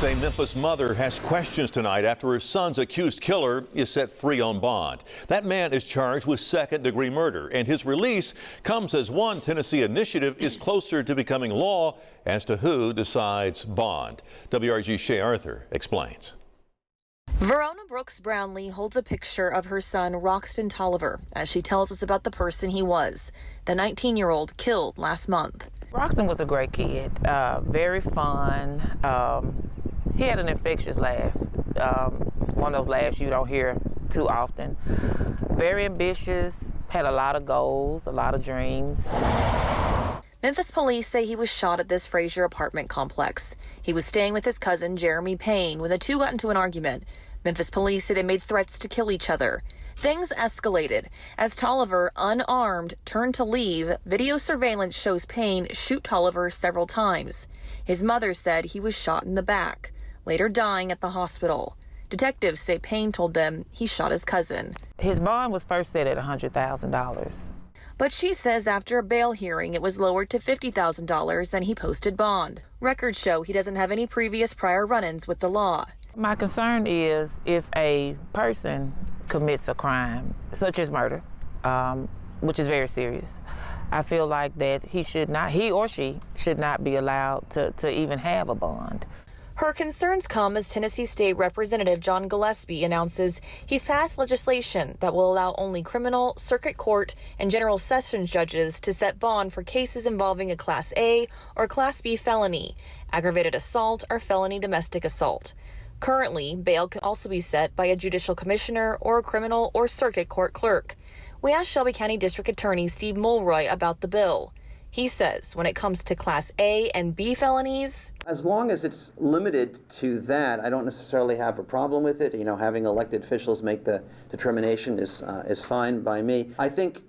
A Memphis mother has questions tonight after her son's accused killer is set free on bond. That man is charged with second-degree murder, and his release comes as one Tennessee initiative is closer to becoming law as to who decides bond. WRG's Shay Arthur explains. Verona Brooks Brownlee holds a picture of her son, Roxton Tolliver, as she tells us about the person he was, the 19-year-old killed last month. Roxton was a great kid, very fun. He had an infectious laugh, one of those laughs you don't hear too often. Very ambitious, had a lot of goals, a lot of dreams. Memphis police say he was shot at this Frazier apartment complex. He was staying with his cousin, Jeremy Payne, when the two got into an argument. Memphis police say they made threats to kill each other. Things escalated. As Tolliver, unarmed, turned to leave, video surveillance shows Payne shoot Tolliver several times. His mother said he was shot in the back, later dying at the hospital. Detectives say Payne told them he shot his cousin. His bond was first set at $100,000. But she says after a bail hearing, it was lowered to $50,000 and he posted bond. Records show he doesn't have any previous prior run-ins with the law. My concern is if a person commits a crime, such as murder, which is very serious, I feel like that he or she should not be allowed to even have a bond. Her concerns come as Tennessee State Representative John Gillespie announces he's passed legislation that will allow only criminal, circuit court, and general sessions judges to set bond for cases involving a Class A or Class B felony, aggravated assault, or felony domestic assault. Currently, bail can also be set by a judicial commissioner or a criminal or circuit court clerk. We asked Shelby County District Attorney Steve Mulroy about the bill. He says when it comes to Class A and B felonies, as long as it's limited to that, I don't necessarily have a problem with it. You know, having elected officials make the determination is fine by me. I think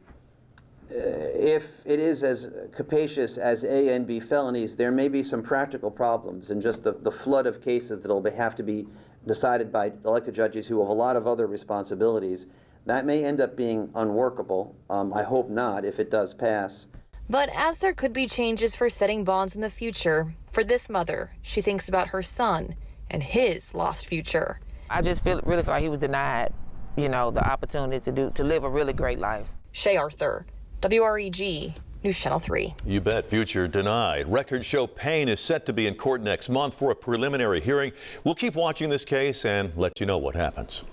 if it is as capacious as A and B felonies, there may be some practical problems in just the flood of cases that will have to be decided by elected judges who have a lot of other responsibilities. That may end up being unworkable. I hope not if it does pass. But as there could be changes for setting bonds in the future, for this mother, she thinks about her son and his lost future. I just really feel like he was denied, the opportunity to live a really great life. Shay Arthur, WREG, News Channel 3. You bet. Future denied. Records show Payne is set to be in court next month for a preliminary hearing. We'll keep watching this case and let you know what happens.